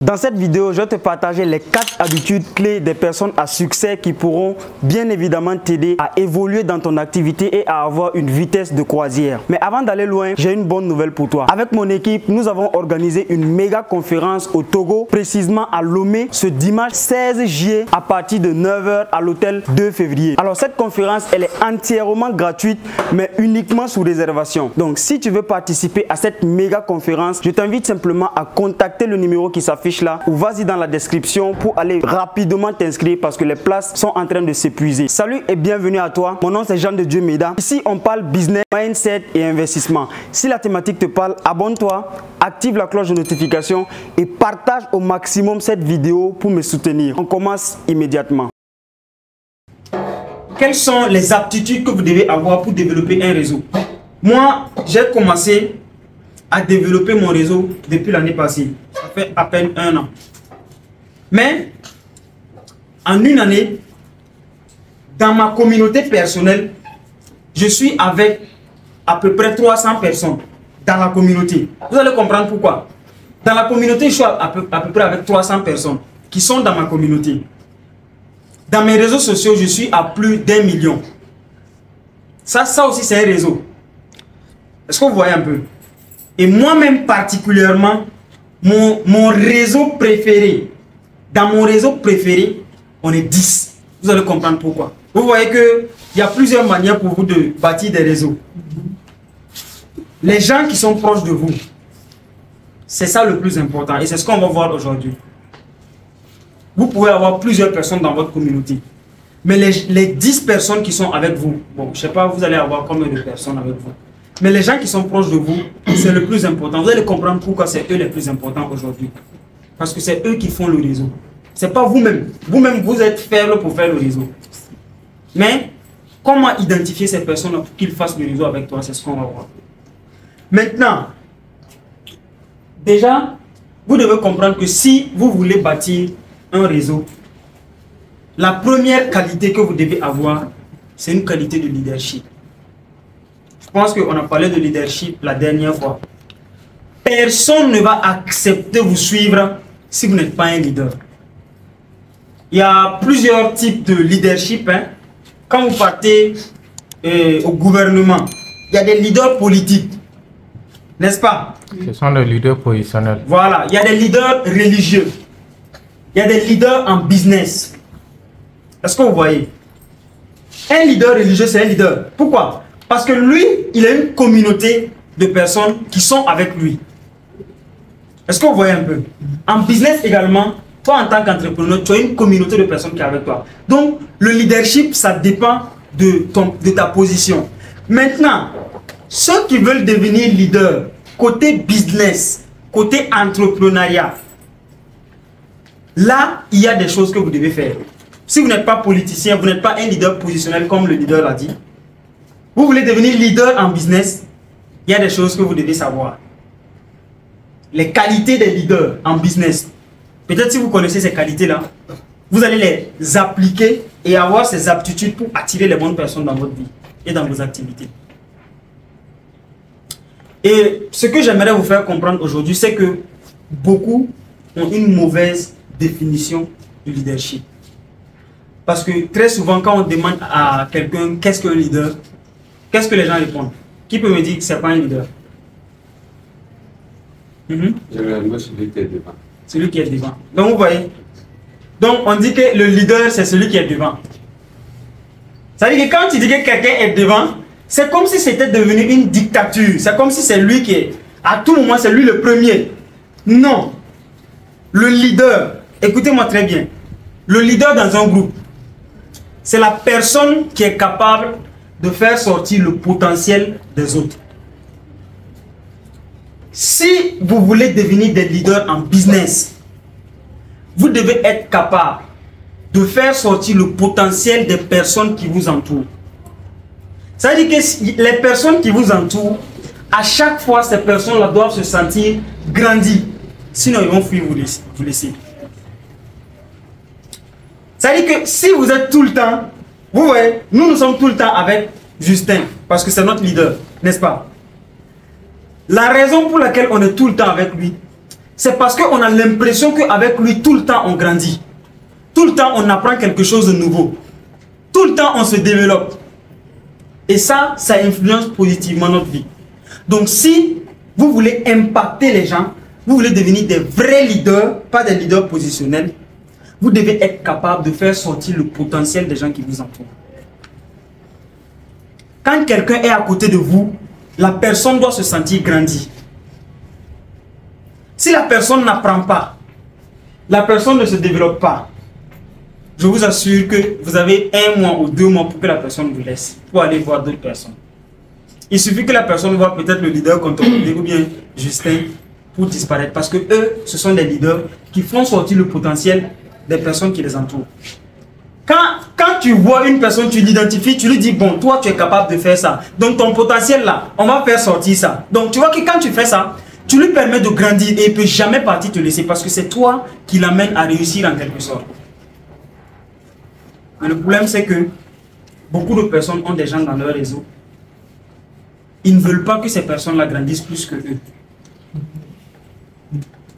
Dans cette vidéo, je vais te partager les 4 habitudes clés des personnes à succès qui pourront bien évidemment t'aider à évoluer dans ton activité et à avoir une vitesse de croisière. Mais avant d'aller loin, j'ai une bonne nouvelle pour toi. Avec mon équipe, nous avons organisé une méga conférence au Togo, précisément à Lomé, ce dimanche 16 juillet à partir de 9 h à l'hôtel 2 février. Alors cette conférence, elle est entièrement gratuite, mais uniquement sous réservation. Donc si tu veux participer à cette méga conférence, je t'invite simplement à contacter le numéro qui s'affiche là ou vas-y dans la description pour aller rapidement t'inscrire parce que les places sont en train de s'épuiser. Salut et bienvenue à toi. Mon nom c'est Jean de Dieu Méda. Ici on parle business, mindset et investissement. Si la thématique te parle, abonne-toi, active la cloche de notification et partage au maximum cette vidéo pour me soutenir. On commence immédiatement. Quelles sont les aptitudes que vous devez avoir pour développer un réseau? Moi, j'ai commencé à développer mon réseau depuis l'année passée. Ça fait à peine 1 an. Mais, en une année, dans ma communauté personnelle, je suis avec à peu près 300 personnes dans la communauté. Vous allez comprendre pourquoi. Dans la communauté, je suis à peu près avec 300 personnes qui sont dans ma communauté. Dans mes réseaux sociaux, je suis à plus d'1 million. Ça aussi, c'est un réseau. Est-ce que vous voyez un peu? Et moi-même particulièrement, mon réseau préféré, dans mon réseau préféré, on est 10. Vous allez comprendre pourquoi. Vous voyez qu'il y a plusieurs manières pour vous de bâtir des réseaux. Les gens qui sont proches de vous, c'est ça le plus important. Et c'est ce qu'on va voir aujourd'hui. Vous pouvez avoir plusieurs personnes dans votre communauté. Mais les 10 personnes qui sont avec vous, bon, je ne sais pas, vous allez avoir combien de personnes avec vous. Mais les gens qui sont proches de vous, c'est le plus important. Vous allez comprendre pourquoi c'est eux les plus importants aujourd'hui. Parce que c'est eux qui font le réseau. Ce n'est pas vous-même. Vous-même, vous êtes faible pour faire le réseau. Mais comment identifier ces personnes pour qu'ils fassent le réseau avec toi, c'est ce qu'on va voir. Maintenant, déjà, vous devez comprendre que si vous voulez bâtir un réseau, la première qualité que vous devez avoir, c'est une qualité de leadership. Je pense qu'on a parlé de leadership la dernière fois. Personne ne va accepter vous suivre si vous n'êtes pas un leader. Il y a plusieurs types de leadership. Quand vous partez au gouvernement, il y a des leaders politiques. N'est-ce pas? Ce sont des leaders positionnels. Voilà, il y a des leaders religieux. Il y a des leaders en business. Est-ce que vous voyez? Un leader religieux, c'est un leader. Pourquoi? Parce que lui, il a une communauté de personnes qui sont avec lui. Est-ce que vous voyez un peu? En business également, toi en tant qu'entrepreneur, tu as une communauté de personnes qui est avec toi. Donc, le leadership, ça dépend de ta position. Maintenant, ceux qui veulent devenir leader, côté business, côté entrepreneuriat, là, il y a des choses que vous devez faire. Si vous n'êtes pas politicien, vous n'êtes pas un leader positionnel comme le leader l'a dit, vous voulez devenir leader en business, il y a des choses que vous devez savoir. Les qualités des leaders en business. Peut-être si vous connaissez ces qualités-là, vous allez les appliquer et avoir ces aptitudes pour attirer les bonnes personnes dans votre vie et dans vos activités. Et ce que j'aimerais vous faire comprendre aujourd'hui, c'est que beaucoup ont une mauvaise définition du leadership. Parce que très souvent, quand on demande à quelqu'un qu'est-ce qu'un leader, qu'est-ce que les gens répondent? Qui peut me dire que ce n'est pas un leader? Généralement, celui qui est devant. Celui qui est devant. Donc, vous voyez. Donc, on dit que le leader, c'est celui qui est devant. Ça veut dire que quand tu dis que quelqu'un est devant, c'est comme si c'était devenu une dictature. C'est comme si c'est lui qui est. À tout moment, c'est lui le premier. Non. Le leader, écoutez-moi très bien. Le leader dans un groupe, c'est la personne qui est capable de faire sortir le potentiel des autres. Si vous voulez devenir des leaders en business, vous devez être capable de faire sortir le potentiel des personnes qui vous entourent. Ça veut dire que les personnes qui vous entourent, à chaque fois, ces personnes-là doivent se sentir grandies. Sinon, ils vont fuir vous laisser. Ça veut dire que si vous êtes tout le temps, vous voyez, nous sommes tout le temps avec Justin, parce que c'est notre leader, n'est-ce pas? La raison pour laquelle on est tout le temps avec lui, c'est parce qu'on a l'impression qu'avec lui, tout le temps, on grandit. Tout le temps, on apprend quelque chose de nouveau. Tout le temps, on se développe. Et ça influence positivement notre vie. Donc, si vous voulez impacter les gens, vous voulez devenir des vrais leaders, pas des leaders positionnels, vous devez être capable de faire sortir le potentiel des gens qui vous entourent. Quand quelqu'un est à côté de vous, la personne doit se sentir grandi. Si la personne n'apprend pas, la personne ne se développe pas, je vous assure que vous avez 1 mois ou 2 mois pour que la personne vous laisse, pour aller voir d'autres personnes. Il suffit que la personne voit peut-être le leader contemporain ou bien Justin pour disparaître. Parce que eux, ce sont des leaders qui font sortir le potentiel des personnes qui les entourent. Quand tu vois une personne, tu l'identifies, tu lui dis, bon, toi, tu es capable de faire ça. Donc, ton potentiel là, on va faire sortir ça. Donc, tu vois que quand tu fais ça, tu lui permets de grandir et il ne peut jamais partir te laisser parce que c'est toi qui l'amène à réussir en quelque sorte. Mais le problème, c'est que beaucoup de personnes ont des gens dans leur réseau. Ils ne veulent pas que ces personnes-là grandissent plus que eux.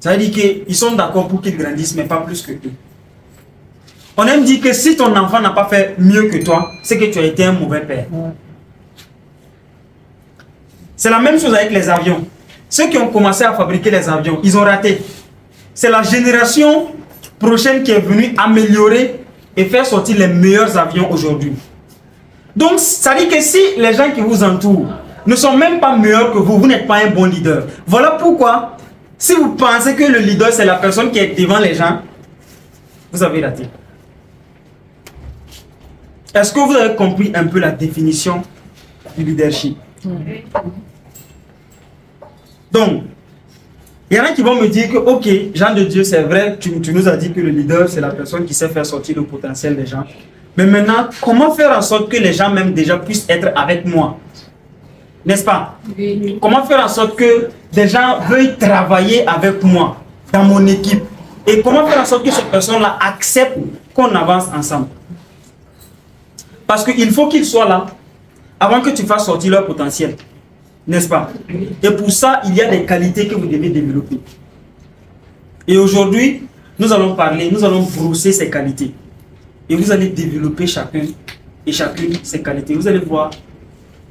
Ça veut dire qu'ils sont d'accord pour qu'ils grandissent, mais pas plus que eux. On aime dire que si ton enfant n'a pas fait mieux que toi, c'est que tu as été un mauvais père. C'est la même chose avec les avions. Ceux qui ont commencé à fabriquer les avions, ils ont raté. C'est la génération prochaine qui est venue améliorer et faire sortir les meilleurs avions aujourd'hui. Donc, ça dit que si les gens qui vous entourent ne sont même pas meilleurs que vous, vous n'êtes pas un bon leader. Voilà pourquoi, si vous pensez que le leader c'est la personne qui est devant les gens, vous avez raté. Est-ce que vous avez compris un peu la définition du leadership? Donc, il y en a qui vont me dire que, ok, Jean de Dieu, c'est vrai, tu nous as dit que le leader, c'est la personne qui sait faire sortir le potentiel des gens. Mais maintenant, comment faire en sorte que les gens même déjà puissent être avec moi? N'est-ce pas? Oui. Comment faire en sorte que des gens veuillent travailler avec moi, dans mon équipe? Et comment faire en sorte que ces personnes-là acceptent qu'on avance ensemble? Parce qu'il faut qu'ils soient là avant que tu fasses sortir leur potentiel. N'est-ce pas? Et pour ça, il y a des qualités que vous devez développer. Et aujourd'hui, nous allons parler, nous allons brosser ces qualités. Et vous allez développer chacun et chacune ces qualités. Vous allez voir,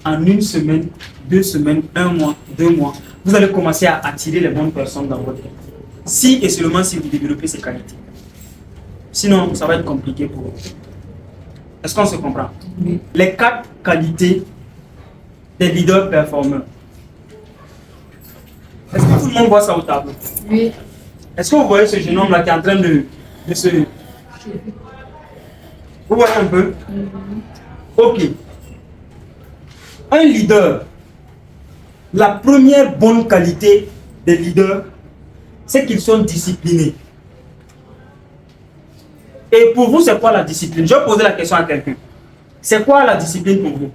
en 1 semaine, 2 semaines, 1 mois, 2 mois, vous allez commencer à attirer les bonnes personnes dans votre vie. Si et seulement si vous développez ces qualités. Sinon, ça va être compliqué pour vous. Est-ce qu'on se comprend? Oui. Les 4 qualités des leaders performeurs. Est-ce que tout le monde voit ça au tableau? Oui. Est-ce que vous voyez ce jeune homme-là qui est en train de se... Vous voyez un peu? Ok. Un leader, la première bonne qualité des leaders, c'est qu'ils sont disciplinés. Et pour vous, c'est quoi la discipline? Je vais poser la question à quelqu'un. C'est quoi la discipline pour vous?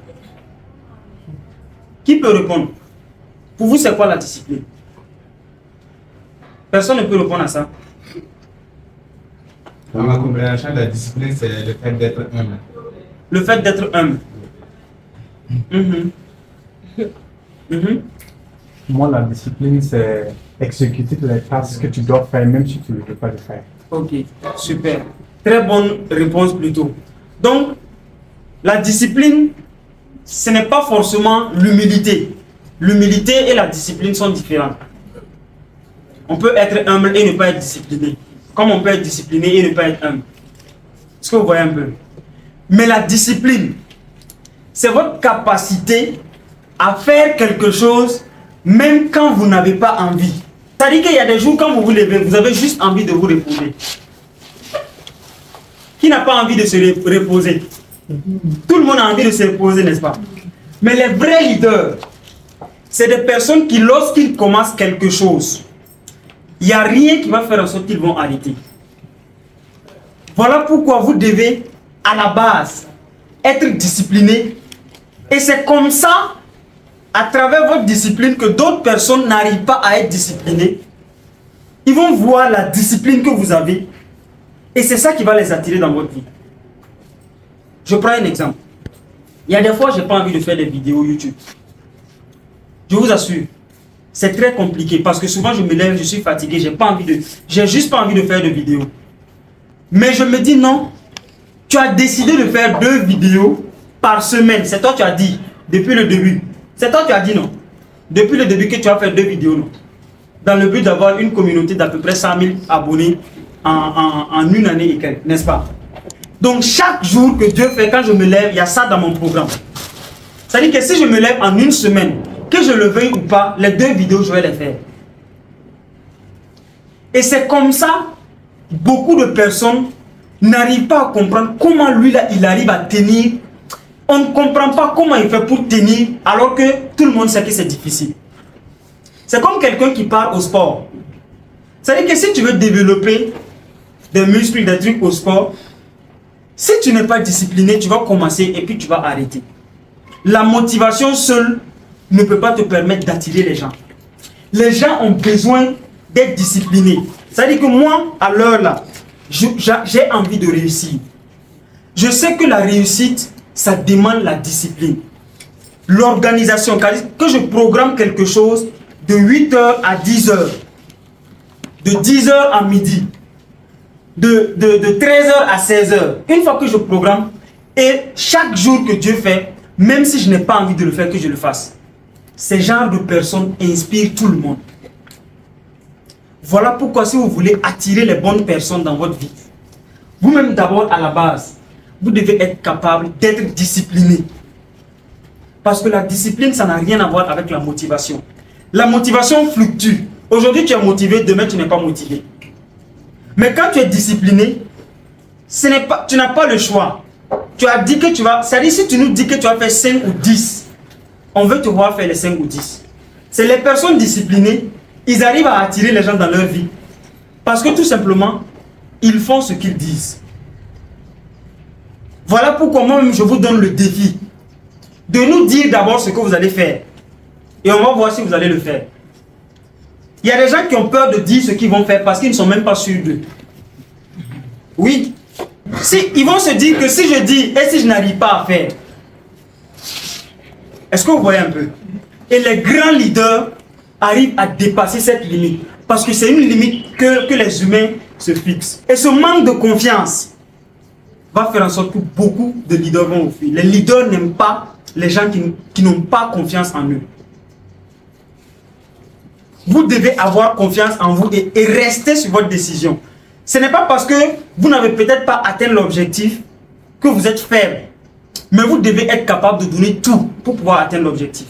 Qui peut répondre? Pour vous, c'est quoi la discipline? Personne ne peut répondre à ça. Dans ma compréhension, la discipline, c'est le fait d'être humble. Le fait d'être humble. Moi, la discipline, c'est exécuter les tâches que tu dois faire, même si tu ne veux pas le faire. Ok, super. Très bonne réponse plutôt. Donc, la discipline, ce n'est pas forcément l'humilité. L'humilité et la discipline sont différentes. On peut être humble et ne pas être discipliné. Comme on peut être discipliné et ne pas être humble. Est-ce que vous voyez un peu? Mais la discipline, c'est votre capacité à faire quelque chose même quand vous n'avez pas envie. C'est-à-dire qu'il y a des jours quand vous vous levez, vous avez juste envie de vous reposer. Qui n'a pas envie de se reposer? Tout le monde a envie de se reposer, n'est-ce pas? Mais les vrais leaders, c'est des personnes qui, lorsqu'ils commencent quelque chose, il n'y a rien qui va faire en sorte qu'ils vont arrêter. Voilà pourquoi vous devez, à la base, être discipliné. Et c'est comme ça, à travers votre discipline, que d'autres personnes n'arrivent pas à être disciplinées. Ils vont voir la discipline que vous avez. Et c'est ça qui va les attirer dans votre vie. Je prends un exemple. Il y a des fois, je n'ai pas envie de faire des vidéos YouTube. Je vous assure. c'est très compliqué parce que souvent je me lève, je suis fatigué, j'ai juste pas envie de faire de vidéos. Mais je me dis non, tu as décidé de faire 2 vidéos par semaine. C'est toi qui as dit depuis le début. C'est toi qui as dit non. Depuis le début que tu vas faire 2 vidéos, non. Dans le but d'avoir une communauté d'à peu près 100 000 abonnés en une année et quelques, n'est-ce pas? Donc chaque jour que Dieu fait, quand je me lève, il y a ça dans mon programme. C'est-à-dire que si je me lève en une semaine, que je le veuille ou pas, les 2 vidéos, je vais les faire. Et c'est comme ça, beaucoup de personnes n'arrivent pas à comprendre comment lui, là, il arrive à tenir. On ne comprend pas comment il fait pour tenir, alors que tout le monde sait que c'est difficile. C'est comme quelqu'un qui part au sport. C'est-à-dire que si tu veux développer des muscles, des trucs au sport, si tu n'es pas discipliné, tu vas commencer et puis tu vas arrêter. La motivation seule ne peut pas te permettre d'attirer les gens. Les gens ont besoin d'être disciplinés. C'est-à-dire que moi, à l'heure là, j'ai envie de réussir. Je sais que la réussite, ça demande la discipline. L'organisation, que je programme quelque chose de 8h à 10h, de 10h à midi, de 13h à 16h. Une fois que je programme, et chaque jour que Dieu fait, même si je n'ai pas envie de le faire, que je le fasse. Ces genres de personnes inspirent tout le monde. Voilà pourquoi si vous voulez attirer les bonnes personnes dans votre vie, vous-même d'abord à la base, vous devez être capable d'être discipliné. Parce que la discipline, ça n'a rien à voir avec la motivation. La motivation fluctue. Aujourd'hui, tu es motivé, demain, tu n'es pas motivé. Mais quand tu es discipliné, tu n'as pas le choix. Tu as dit que tu vas... C'est-à-dire, si tu nous dis que tu vas faire 5 ou 10, on veut te voir faire les 5 ou 10. C'est les personnes disciplinées, ils arrivent à attirer les gens dans leur vie. Parce que tout simplement, ils font ce qu'ils disent. Voilà pourquoi moi-même, je vous donne le défi de nous dire d'abord ce que vous allez faire. Et on va voir si vous allez le faire. Il y a des gens qui ont peur de dire ce qu'ils vont faire parce qu'ils ne sont même pas sûrs d'eux. Oui. Ils vont se dire que si je dis et si je n'arrive pas à faire. Est-ce que vous voyez un peu? Et les grands leaders arrivent à dépasser cette limite. Parce que c'est une limite que les humains se fixent. Et ce manque de confiance va faire en sorte que beaucoup de leaders vont vous fuir. Les leaders n'aiment pas les gens qui n'ont pas confiance en eux. Vous devez avoir confiance en vous et rester sur votre décision. Ce n'est pas parce que vous n'avez peut-être pas atteint l'objectif que vous êtes faible. Mais vous devez être capable de donner tout pour pouvoir atteindre l'objectif.